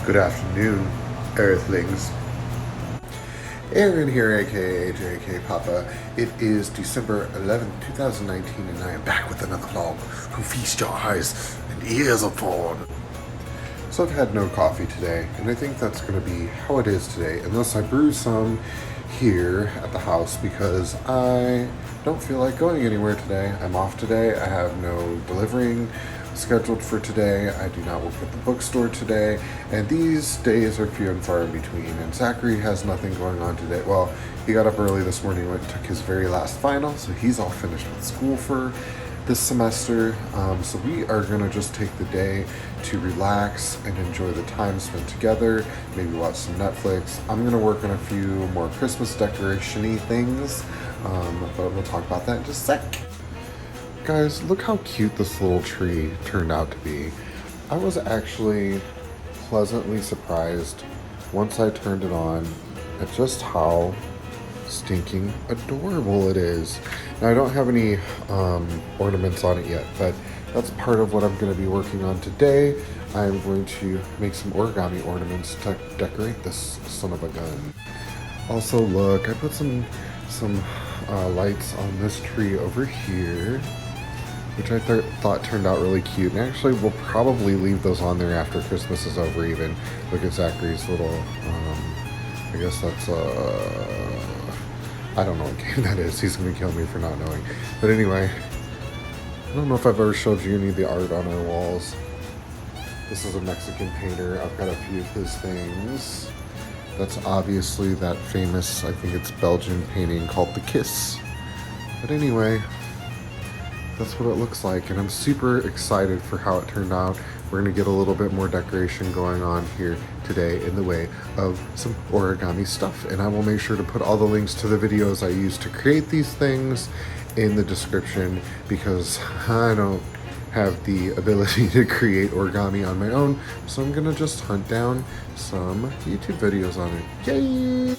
Good afternoon, Earthlings. Aaron here, aka JK Papa. It is December 11th, 2019, and I am back with another vlog to feast your eyes and ears upon. So I've had no coffee today, and I think that's going to be how it is today, unless I brew some here at the house because I don't feel like going anywhere today. I'm off today. I have no delivering scheduled for today. I do not work at the bookstore today, and these days are few and far in between, and Zachary has nothing going on today. Well, he got up early this morning and took his very last final, so he's all finished with school for this semester. So we are gonna just take the day to relax and enjoy the time spent together, maybe watch some Netflix. I'm gonna work on a few more Christmas decoration-y things, but we'll talk about that in just a sec. Guys, look how cute this little tree turned out to be. I was actually pleasantly surprised once I turned it on at just how stinking adorable it is. Now, I don't have any ornaments on it yet, but that's part of what I'm going to be working on today. I'm going to make some origami ornaments to decorate this son of a gun. Also, look, I put some lights on this tree over here, which I thought turned out really cute. And actually, we'll probably leave those on there after Christmas is over even. Look at Zachary's little, I guess that's, I don't know what game that is. He's going to kill me for not knowing. But anyway, I don't know if I've ever showed you any of the art on our walls. This is a Mexican painter. I've got a few of his things. That's obviously that famous, I think it's Belgian painting called The Kiss. But anyway, that's what it looks like, and I'm super excited for how it turned out. We're gonna get a little bit more decoration going on here today in the way of some origami stuff, and I will make sure to put all the links to the videos I used to create these things in the description, because I don't have the ability to create origami on my own, so I'm gonna just hunt down some YouTube videos on it. Yay!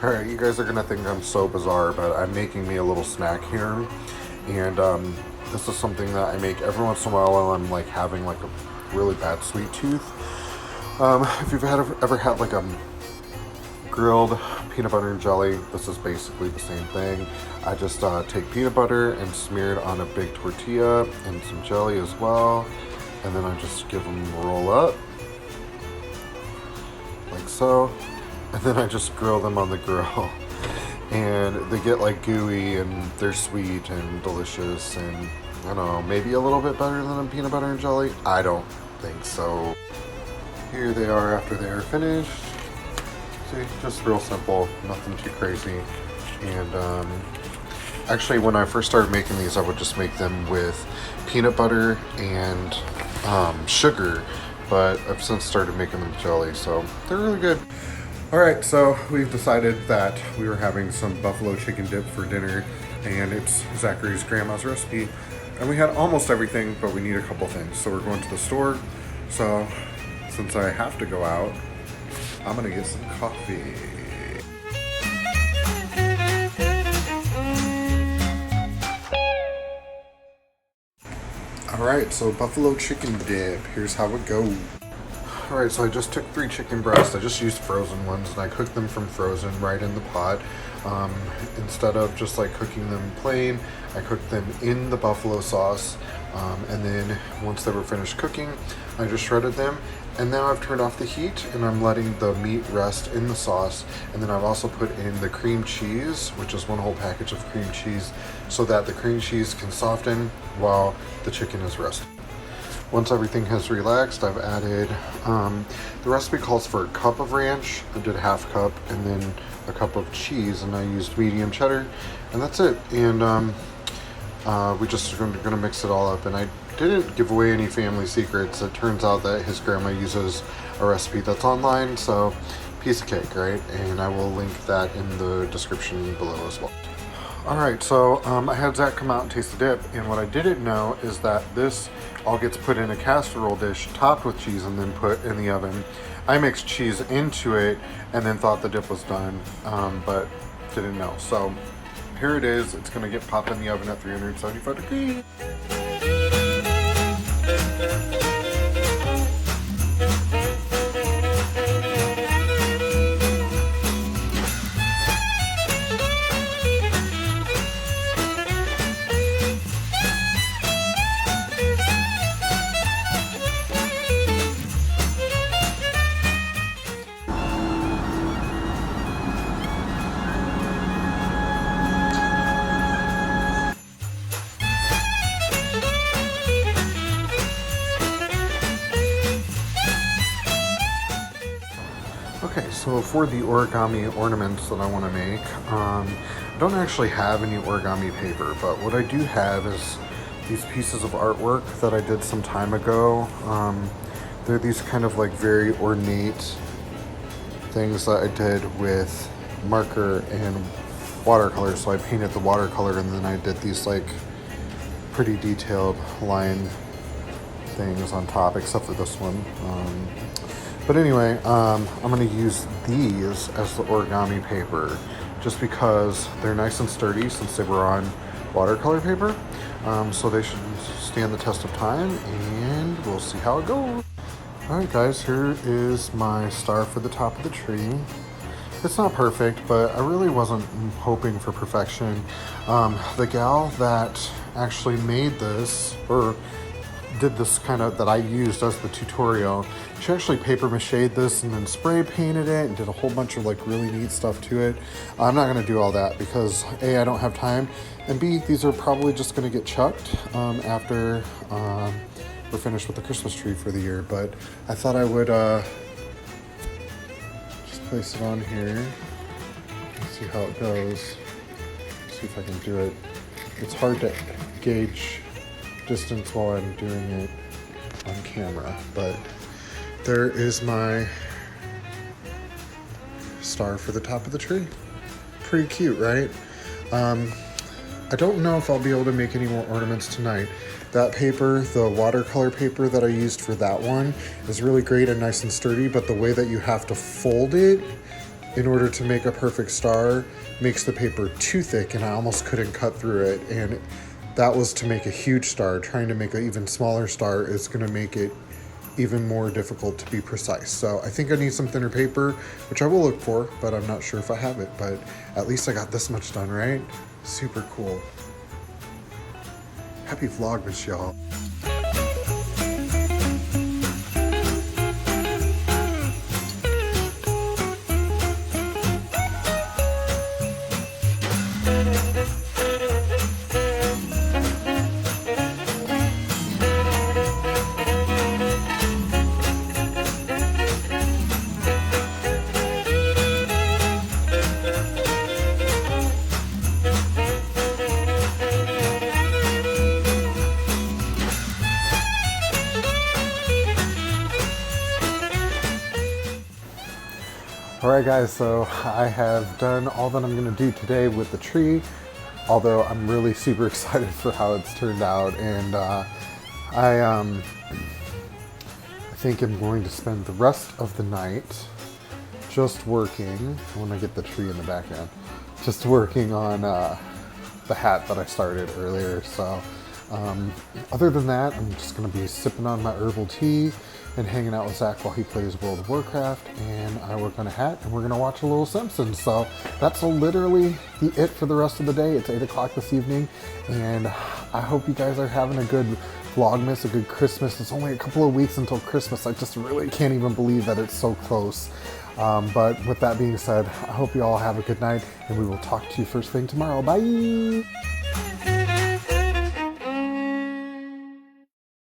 Alright, you guys are gonna think I'm so bizarre, but I'm making me a little snack here. And this is something that I make every once in a while I'm like having like a really bad sweet tooth. If you've ever had like a grilled peanut butter and jelly, this is basically the same thing. I just take peanut butter and smear it on a big tortilla and some jelly as well, and then I just give them a roll up like so, and then I just grill them on the grill. And they get like gooey, and they're sweet and delicious, and I don't know, maybe a little bit better than a peanut butter and jelly. I don't think so. Here they are after they are finished. See, just real simple, nothing too crazy. And actually, when I first started making these, I would just make them with peanut butter and sugar, but I've since started making them with jelly, so they're really good. Alright, so we've decided that we were having some buffalo chicken dip for dinner, and it's Zachary's grandma's recipe. And we had almost everything, but we need a couple things. So we're going to the store. So since I have to go out, I'm gonna get some coffee. Alright, so buffalo chicken dip. Here's how it goes. Alright, so I just took 3 chicken breasts. I just used frozen ones, and I cooked them from frozen right in the pot. Instead of just like cooking them plain, I cooked them in the buffalo sauce. And then once they were finished cooking, I just shredded them. And now I've turned off the heat, and I'm letting the meat rest in the sauce. And then I've also put in the cream cheese, which is 1 whole package of cream cheese, so that the cream cheese can soften while the chicken is resting. Once everything has relaxed, I've added, the recipe calls for a cup of ranch. I did half cup, and then a cup of cheese, and I used medium cheddar, and that's it. And we just are going to mix it all up. And I didn't give away any family secrets. It turns out that his grandma uses a recipe that's online, so piece of cake, right? And I will link that in the description below as well. Alright, so I had Zach come out and taste the dip, and what I didn't know is that this all gets put in a casserole dish topped with cheese and then put in the oven. I mixed cheese into it and then thought the dip was done, but didn't know. So here it is. It's going to get popped in the oven at 375 degrees. So for the origami ornaments that I want to make, I don't actually have any origami paper, but what I do have is these pieces of artwork that I did some time ago. They're these kind of like very ornate things that I did with marker and watercolor. So I painted the watercolor and then I did these like pretty detailed line things on top, except for this one. But anyway, I'm going to use these as the origami paper just because they're nice and sturdy since they were on watercolor paper. So they should stand the test of time and we'll see how it goes. Alright guys, here is my star for the top of the tree. It's not perfect, but I really wasn't hoping for perfection. The gal that actually made this, or did this kind of, that I used as the tutorial, she actually paper mache'd this and then spray painted it and did a whole bunch of like really neat stuff to it. I'm not going to do all that because A, I don't have time, and B, these are probably just going to get chucked after we're finished with the Christmas tree for the year. But I thought I would just place it on here and see how it goes. See if I can do it. It's hard to gauge distance while I'm doing it on camera, but there is my star for the top of the tree. Pretty cute, right? I don't know if I'll be able to make any more ornaments tonight. That paper, the watercolor paper that I used for that one, is really great and nice and sturdy, but the way that you have to fold it in order to make a perfect star makes the paper too thick, and I almost couldn't cut through it. And that was to make a huge star. Trying to make an even smaller star is going to make it even more difficult to be precise. So I think I need some thinner paper, which I will look for, but I'm not sure if I have it. But at least I got this much done, right? Super cool. Happy Vlogmas, y'all. Alright guys, so I have done all that I'm going to do today with the tree, although I'm really super excited for how it's turned out, and I think I'm going to spend the rest of the night just working, when I get the tree in the background, just working on the hat that I started earlier. So other than that, I'm just going to be sipping on my herbal tea and hanging out with Zach while he plays World of Warcraft, and I work on a hat, and we're gonna watch a little Simpsons. So that's literally it for the rest of the day. It's 8 o'clock this evening, and I hope you guys are having a good Vlogmas, a good Christmas. It's only a couple of weeks until Christmas. I just really can't even believe that it's so close. But with that being said, I hope you all have a good night, and we will talk to you first thing tomorrow. Bye!